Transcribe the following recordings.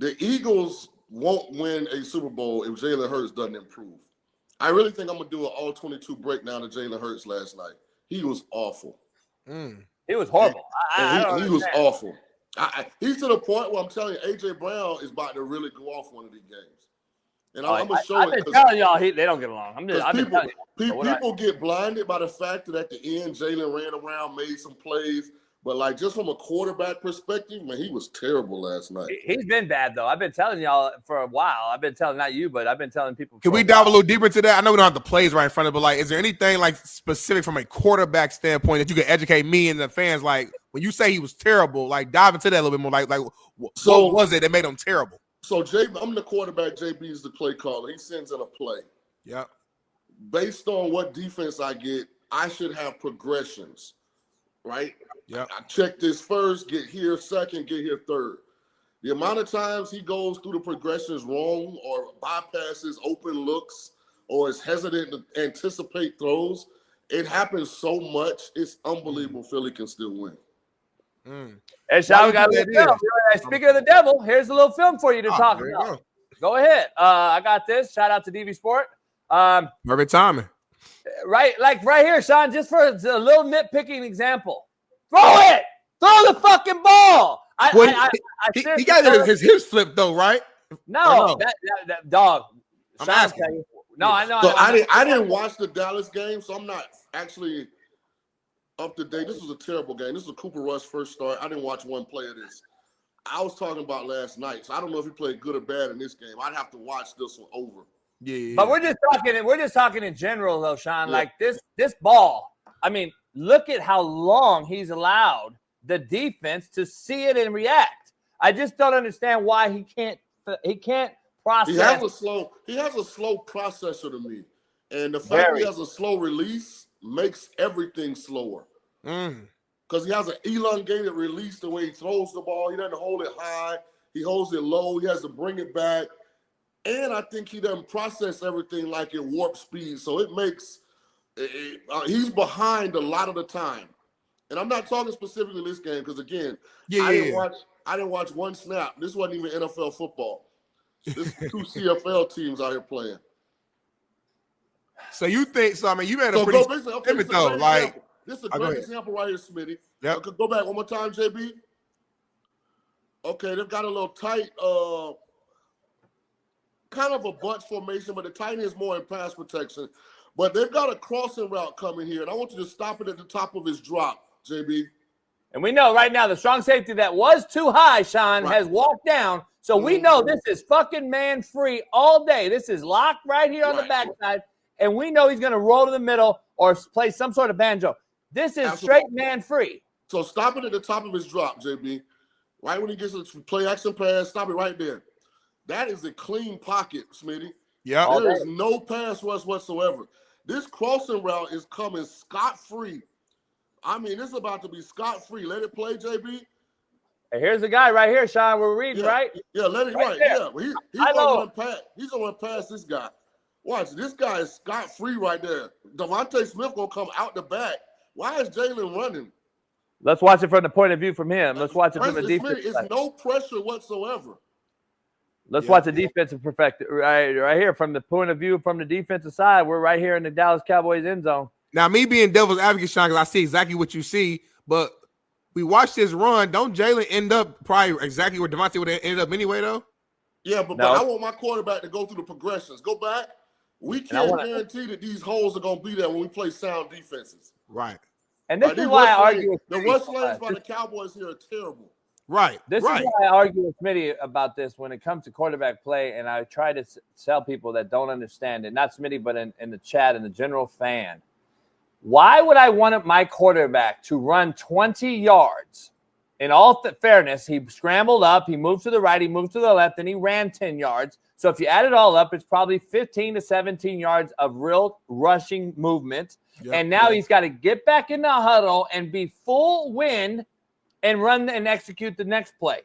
the Eagles won't win a Super Bowl if Jalen Hurts doesn't improve. I really think I'm going to do an all-22 breakdown of Jalen Hurts last night. He was awful. He was horrible. He was awful. He's to the point where I'm telling you, A.J. Brown is about to really go off one of these games. And I'm going to show I've it. been telling y'all they don't get along. People get blinded by the fact that at the end, Jalen ran around, made some plays. But, like, just from a quarterback perspective, man, he was terrible last night. He's been bad, though. I've been telling y'all for a while. I've been telling, not you, but I've been telling people. Can we dive a little deeper into that? I know we don't have the plays right in front of it, but, like, is there anything, like, specific from a quarterback standpoint that you can educate me and the fans? Like, when you say he was terrible, like, dive into that a little bit more. Like what was it that made him terrible? So, I'm the quarterback. JB is the play caller. He sends in a play. Yeah. Based on what defense I get, I should have progressions, right? Yeah. I check this first, get here second, get here third. The amount of times he goes through the progressions wrong or bypasses open looks or is hesitant to anticipate throws, it happens so much. It's unbelievable Philly can still win. Hey, Shaun, we got a little film. Speaking of the devil, here's a little film for you to talk about. Go ahead. I got this. Shout out to DV Sport. Perfect timing. Right here, Shaun, just for a little nitpicking example. Throw it! Throw the fucking ball! He got his hips flipped, though, right? No, that dog. I'm asking you. No, I know. So I didn't watch the Dallas game, so I'm not actually up to date. This was a terrible game. This was Cooper Rush's first start. I didn't watch one play of this. I was talking about last night, so I don't know if he played good or bad in this game. I'd have to watch this one over. Yeah. But we're just talking in general, though, Shaun. Yeah. Like this ball. I mean, look at how long he's allowed the defense to see it and react. I just don't understand why he can't process. He has a slow processor to me. And the fact he has a slow release makes everything slower. Because he has an elongated release the way he throws the ball. He doesn't hold it high. He holds it low. He has to bring it back. And I think he doesn't process everything like at warp speed. So it makes he's behind a lot of the time. And I'm not talking specifically this game because, again, I didn't watch one snap. This wasn't even NFL football. This is 2 CFL teams out here playing. So you think so? I mean, you had a pretty pivot though. Like this is a great example right here, Smitty. Yeah. Go back one more time, JB. Okay, they've got a little tight, kind of a bunch formation, but the tight end is more in pass protection. But they've got a crossing route coming here, and I want you to stop it at the top of his drop, JB. And we know right now the strong safety that was too high, Shaun, has walked down. So we know this is fucking man free all day. This is locked right here on the backside. And we know he's going to roll to the middle or play some sort of banjo. This is straight man free. So stop it at the top of his drop, JB. Right when he gets a play action pass, stop it right there. That is a clean pocket, Smitty. Yeah. There is no pass rush whatsoever. This crossing route is coming scot-free. I mean, this is about to be scot-free. Let it play, JB. And here's the guy right here, Shaun. We're reading, right? Yeah, let it right. Yeah, he's gonna run past this guy. Watch, this guy is scot-free right there. Devontae Smith gonna come out the back. Why is Jalen running? Let's watch it from the point of view from him. Let's watch it from the defense. It's no pressure whatsoever. Let's watch the defensive perfect right here from the point of view from the defensive side. We're right here in the Dallas Cowboys end zone. Now, me being devil's advocate, Shaun, because I see exactly what you see, but we watch this run. Don't Jalen end up probably exactly where Devontae would have ended up anyway, though? Yeah, but I want my quarterback to go through the progressions. Go back. We can't guarantee that these holes are going to be there when we play sound defenses. Right. And this is why I argue with the rush lanes by the Cowboys here are terrible. Right. This is why I argue with Smitty about this when it comes to quarterback play, and I try to tell people that don't understand it, not Smitty, but in the chat and the general fan. Why would I want my quarterback to run 20 yards? In all fairness, he scrambled up, he moved to the right, he moved to the left, and he ran 10 yards. So if you add it all up, it's probably 15 to 17 yards of real rushing movement. Yep. And now he's got to get back in the huddle and be full wind and run and execute the next play.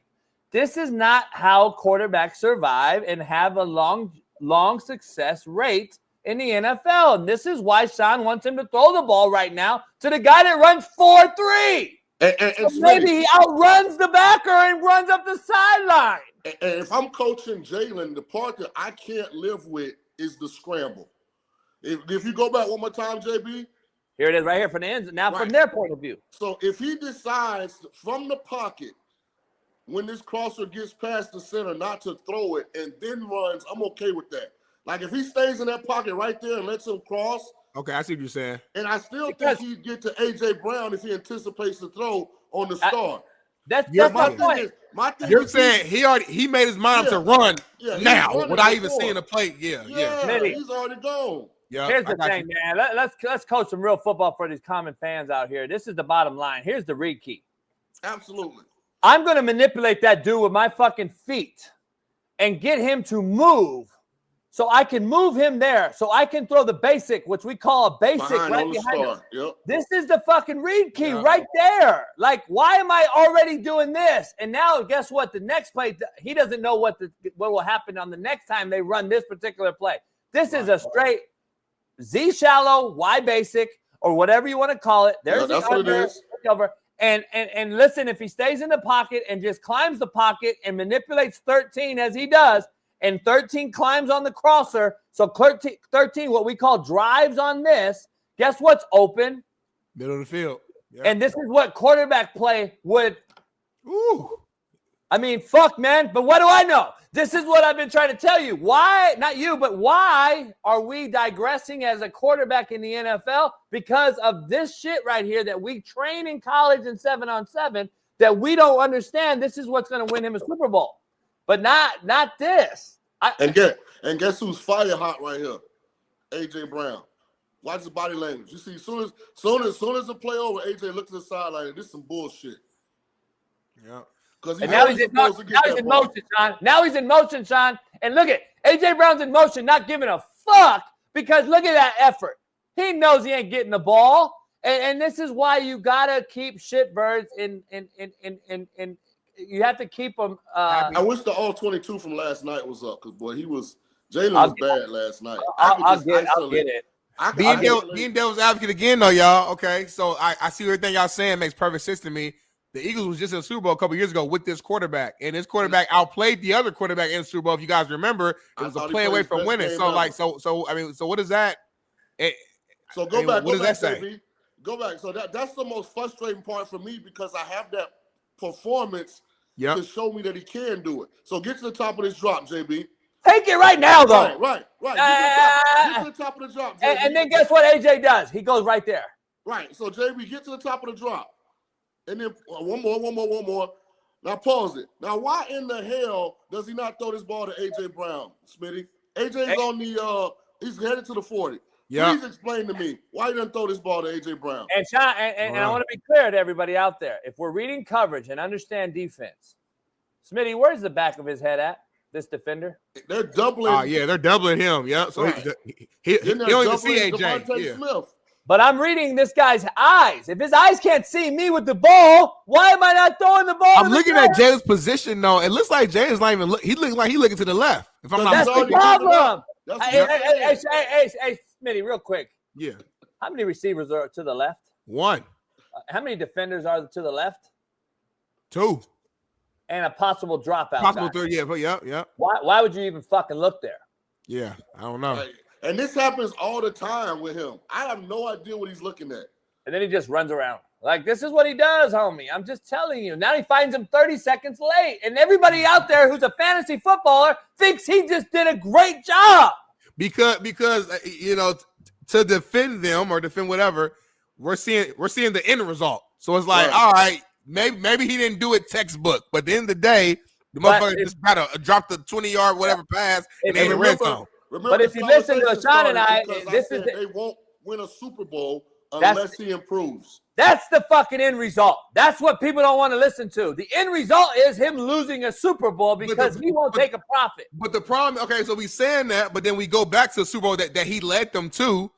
This is not how quarterbacks survive and have a long success rate in the NFL. And this is why Shaun wants him to throw the ball right now to the guy that runs 4-3. And so maybe he outruns the backer and runs up the sideline. And if I'm coaching Jalen, the part that I can't live with is the scramble. If you go back one more time, JB. Here it is right here from the ends. Now from their point of view. So if he decides from the pocket, when this crosser gets past the center, not to throw it and then runs, I'm okay with that. Like if he stays in that pocket right there and lets him cross. Okay, I see what you're saying. And I still think he'd get to A.J. Brown if he anticipates the throw on the start. That's my point. You're saying he made his mind up to run now without even seeing the play. Yeah. He's already gone. Yeah, here's the thing, man. Let's coach some real football for these common fans out here. This is the bottom line. Here's the read key. Absolutely. I'm going to manipulate that dude with my fucking feet and get him to move so I can move him there so I can throw the basic, which we call a basic right behind us. Yep. This is the fucking read key right there. Like, why am I already doing this? And now guess what? The next play, he doesn't know what will happen on the next time they run this particular play. This is a straight Z shallow, Y basic, or whatever you want to call it. There's that's what it is. Over. And listen, if he stays in the pocket and just climbs the pocket and manipulates 13 as he does, and 13 climbs on the crosser, so 13, what we call drives on this, guess what's open? Middle of the field. Yep. And this is what quarterback play would. Ooh. I mean, fuck, man. But what do I know? This is what I've been trying to tell you. Why, not you, but why are we digressing as a quarterback in the NFL? Because of this shit right here that we train in college in 7-on-7 that we don't understand. This is what's going to win him a Super Bowl, but not this. And guess who's fire hot right here? A.J. Brown. Watch his body language. You see, soon as the play over, A.J. looks to the sideline. This is some bullshit. Yeah. And now he's in motion, Shaun. Now he's in motion, Shaun. And look at A.J. Brown's in motion, not giving a fuck because look at that effort. He knows he ain't getting the ball. And this is why you got to keep shitbirds in you have to keep them. I wish the all-22 from last night was up because, boy, Jalen was bad last night. I'll get it. Being devil's advocate again, though, y'all. Okay, so I see everything y'all saying makes perfect sense to me. The Eagles was just in the Super Bowl a couple years ago with this quarterback, and this quarterback outplayed the other quarterback in the Super Bowl. If you guys remember, it was a play away from winning. So what is that? So go back. What does that say? Go back. So that's the most frustrating part for me because I have that performance to show me that he can do it. So get to the top of this drop, JB. Take it right now, though. Right. Get to the top of the drop, JB. And then guess what AJ does? He goes right there. Right. So JB, get to the top of the drop. And then one more. Now pause it. Now, why in the hell does he not throw this ball to A.J. Brown, Smitty? A.J.'s on the he's headed to the 40. Yeah. Please explain to me why he doesn't throw this ball to A.J. Brown. And Shaun, and I want to be clear to everybody out there. If we're reading coverage and understand defense, Smitty, where's the back of his head at? This defender? They're doubling. They're doubling him. Yeah. So he don't even see A.J. Smith. But I'm reading this guy's eyes. If his eyes can't see me with the ball, why am I not throwing the ball? I'm looking at Jalen's position, though. It looks like Jalen's not even he looks like he's looking to the left. If I'm not that's mistaken. the problem. Hey, Smitty, real quick. Yeah. How many receivers are to the left? One. How many defenders are to the left? Two. And a possible dropout. Possible three, yeah. Why would you even fucking look there? Yeah, I don't know. Right. And this happens all the time with him. I have no idea what he's looking at. And then he just runs around. Like, this is what he does, homie. I'm just telling you. Now he finds him 30 seconds late. And everybody out there who's a fantasy footballer thinks he just did a great job. Because to defend them or defend whatever, we're seeing the end result. So it's like, all right, maybe he didn't do it textbook. But at the end of the day, the motherfucker just got to drop the 20-yard whatever pass and in the red zone. But if you listen to Shaun and they won't win a Super Bowl unless he improves. That's the fucking end result. That's what people don't want to listen to. The end result is him losing a Super Bowl because he won't take a profit. But the problem, okay, so we saying that, but then we go back to the Super Bowl that he led them to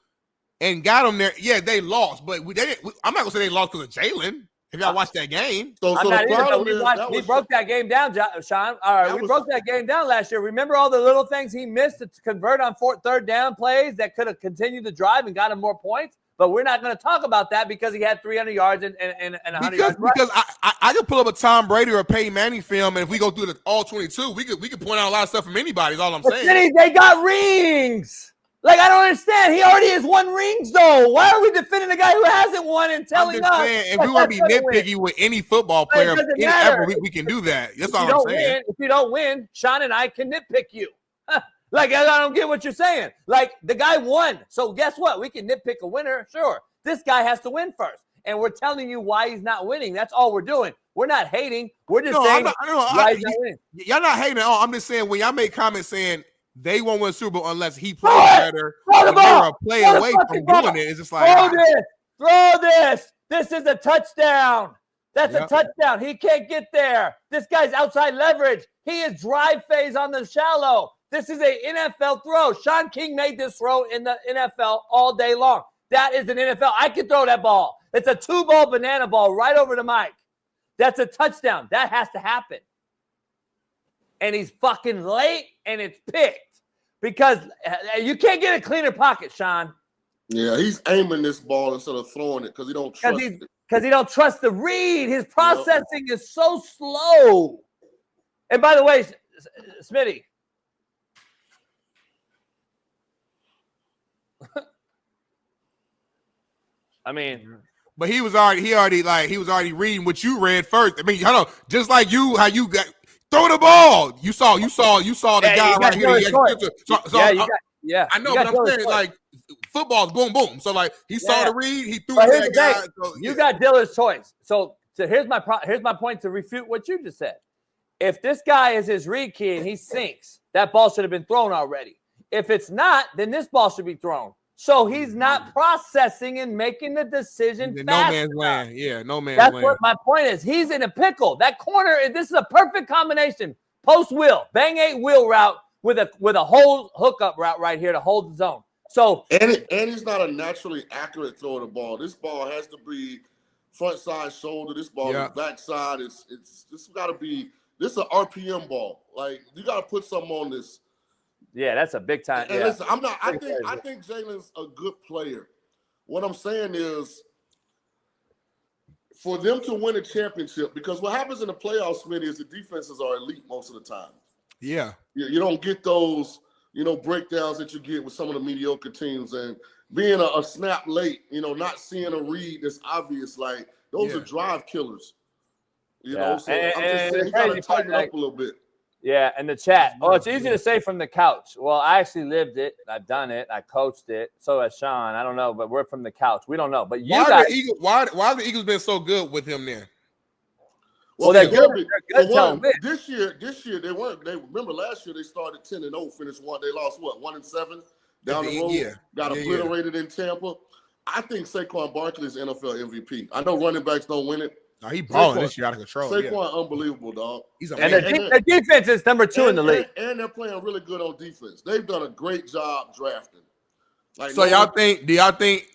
and got them there. Yeah, they lost, but I'm not gonna say they lost because of Jalen. If y'all watched that game, we broke that game down, Shaun. All right, we broke that game down last year. Remember all the little things he missed to convert on third down plays that could have continued to drive and got him more points? But we're not going to talk about that because he had 300 yards and 100 yards. Because I could pull up a Tom Brady or a Peyton Manning film, and if we go through the all 22, we could point out a lot of stuff from anybody. Is all I'm saying. They got rings. Like, I don't understand. He already has won rings, though. Why are we defending a guy who hasn't won and telling us? If we want to be nitpicky with any football player ever, we can do that. That's all I'm saying. If you don't win, Shaun and I can nitpick you. Like, I don't get what you're saying. Like, the guy won. So guess what? We can nitpick a winner. Sure. This guy has to win first. And we're telling you why he's not winning. That's all we're doing. We're not hating. We're just saying why he's not winning. Y'all not hating at all. I'm just saying when y'all make comments saying they won't win Super Bowl unless he plays better, and they're a play away from doing it. It's just like throw this. This is a touchdown. That's a touchdown. He can't get there. This guy's outside leverage. He is drive phase on the shallow. This is a NFL throw. Shaun King made this throw in the NFL all day long. That is an NFL. I can throw that ball. It's a 2-ball banana ball right over to Mike. That's a touchdown. That has to happen. And he's fucking late, and it's picked. Because you can't get a cleaner pocket, Shaun. Yeah, he's aiming this ball instead of throwing it because he don't trust it. Because he don't trust the read. His processing is so slow. And by the way, Smitty. I mean, but he was already reading what you read first. I mean, hold on, just like you, how you got throw the ball. You saw the guy right here. I know, but I'm saying like football's boom boom. So like he saw the read, he threw it to that guy. So, you got dealer's choice. So here's my point to refute what you just said. If this guy is his read key and he sinks, that ball should have been thrown already. If it's not, then this ball should be thrown. So he's not processing and making the decision fast. No man's land. Yeah, no man's land. That's land. what my point is. He's in a pickle. That corner, this is a perfect combination. Post wheel, bang 8 wheel route with a whole hookup route right here to hold the zone. So and he's not a naturally accurate throw of the ball. This ball has to be front side shoulder. This ball is back side. This got to be. This is an RPM ball. Like you got to put something on this. Yeah, that's a big time. And listen, I think Jalen's a good player. What I'm saying is, for them to win a championship, because what happens in the playoffs, Smitty, is the defenses are elite most of the time. Yeah. You don't get those, breakdowns that you get with some of the mediocre teams, and being a snap late, not seeing a read that's obvious, like those are drive killers. So I'm just saying you got to tighten it up a little bit. Yeah, and the chat. Oh, it's easy to say from the couch. Well, I actually lived it. I've done it. I coached it. So has Shaun. I don't know, but we're from the couch. We don't know. But you guys. Why have the Eagles been so good with him then? Well, they're good. This year they weren't. Remember last year they started 10-0, finished one. They lost 1-7 down the road. Got obliterated in Tampa. I think Saquon Barkley is NFL MVP. I know running backs don't win it. No, he balling this year out of control. Saquon, unbelievable, dog. And the defense is number 2 in the league. And they're playing really good on defense. They've done a great job drafting. Do y'all think,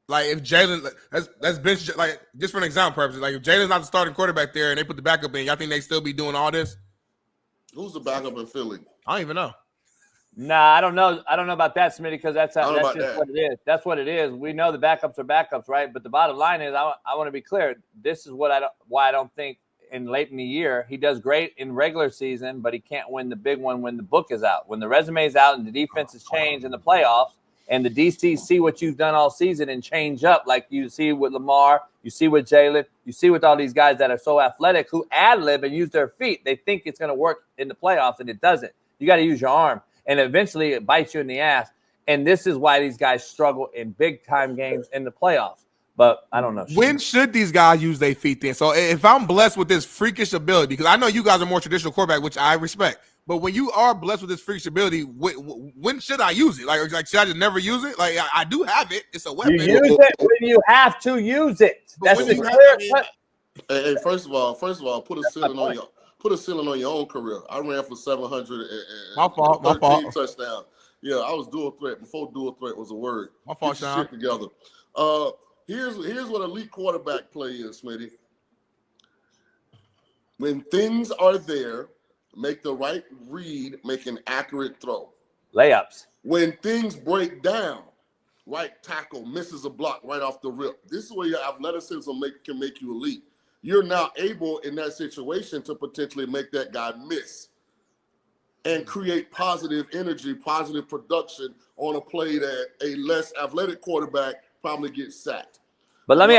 like, if Jalen, that's bench, like, just for an example purposes, like, if Jalen's not the starting quarterback there and they put the backup in, y'all think they still be doing all this? Who's the backup in Philly? I don't even know. Nah, I don't know. I don't know about that, Smitty, because that's just what it is. That's what it is. We know the backups are backups, right? But the bottom line is, I want to be clear. This is why I don't think late in the year he does great in regular season, but he can't win the big one when the book is out. When the resume is out and the defense has changed in the playoffs, and the DCs see what you've done all season and change up, like you see with Lamar, you see with Jalen, you see with all these guys that are so athletic who ad-lib and use their feet. They think it's going to work in the playoffs, and it doesn't. You got to use your arm. And eventually it bites you in the ass. And this is why these guys struggle in big-time games in the playoffs. But I don't know. When should these guys use their feet then? So if I'm blessed with this freakish ability, because I know you guys are more traditional quarterback, which I respect. But when you are blessed with this freakish ability, when should I use it? Like should I just never use it? Like, I do have it. It's a weapon. You use it when you have to use it. That's the clear. Hey, first of all, put a ceiling on your. Put a ceiling on your own career. I ran for 700 and my fault. touchdowns. Yeah, I was dual threat before dual threat was a word. My fault, Shaun. Shit together. Here's what elite quarterback play is, Smitty. When things are there, make the right read, make an accurate throw. Layups. When things break down, right tackle misses a block right off the rip. This is where your athleticism can make you elite. You're now able in that situation to potentially make that guy miss and create positive energy, positive production on a play that a less athletic quarterback probably gets sacked. But let me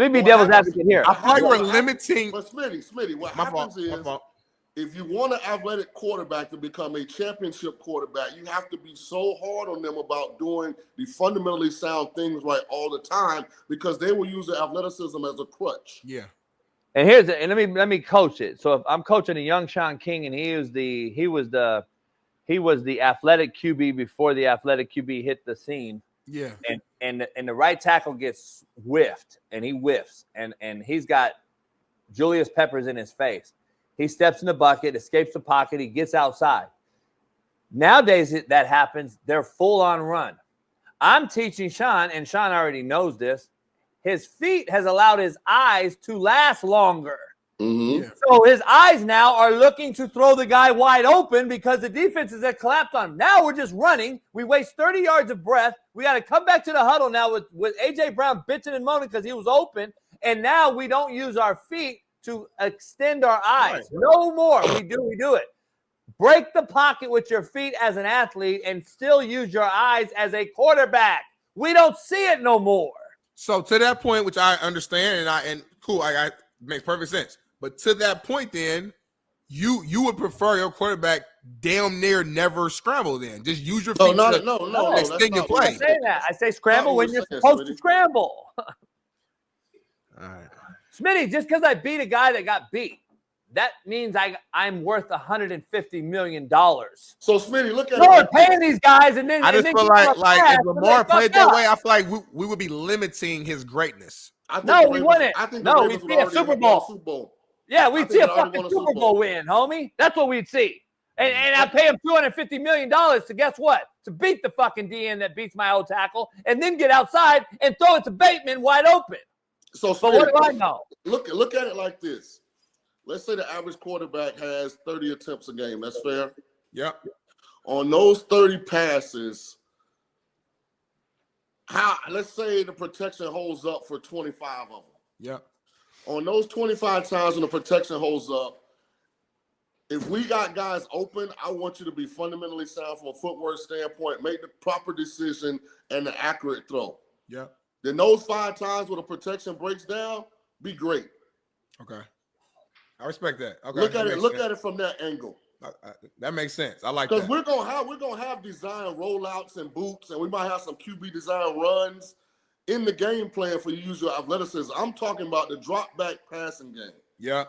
be devil's advocate here. I feel like we're limiting. But Smitty, what happens is if you want an athletic quarterback to become a championship quarterback, you have to be so hard on them about doing the fundamentally sound things right all the time, because they will use their athleticism as a crutch. Yeah. And let me coach it. So if I'm coaching a young Shaun King, and he was the athletic QB before the athletic QB hit the scene. Yeah. And the right tackle gets whiffed, and he whiffs, and he's got Julius Peppers in his face. He steps in the bucket, escapes the pocket, he gets outside. Nowadays that happens, they're full on run. I'm teaching Shaun, and Shaun already knows this. His feet has allowed his eyes to last longer. Mm-hmm. Yeah. So his eyes now are looking to throw the guy wide open because the defenses have collapsed on him. Now we're just running. We waste 30 yards of breath. We got to come back to the huddle now with A.J. Brown bitching and moaning because he was open. And now we don't use our feet to extend our eyes. Right. No more. We do it. Break the pocket with your feet as an athlete and still use your eyes as a quarterback. We don't see it no more. So to that point, which I understand, and cool, I makes perfect sense. But to that point, then you would prefer your quarterback damn near never scramble. Then just use your feet. No. Extend your play. I say that. I say scramble when you're supposed to scramble. All right, Smitty, just because I beat a guy that got beat, that means I'm worth $150 million. So Smitty, look at it. Paying these guys, and then I just feel like if Lamar played that way, I feel like we would be limiting his greatness. We wouldn't. We'd see a Super Bowl. Yeah, we'd see a fucking Super Bowl win, homie. That's what we'd see. And I pay him $250 million to guess what? To beat the fucking DN that beats my old tackle, and then get outside and throw it to Bateman wide open. So but what do I know? Look at it like this. Let's say the average quarterback has 30 attempts a game. That's fair? Yeah. On those 30 passes, let's say the protection holds up for 25 of them. Yeah. On those 25 times when the protection holds up, if we got guys open, I want you to be fundamentally sound from a footwork standpoint, make the proper decision and the accurate throw. Yeah. Then those 5 times where the protection breaks down, be great. Okay. I respect that. Okay. Look at it from that angle. That makes sense. I like that. Because we're gonna have design rollouts and boots, and we might have some QB design runs in the game plan for you to use your athleticism. I'm talking about the drop back passing game. Yeah.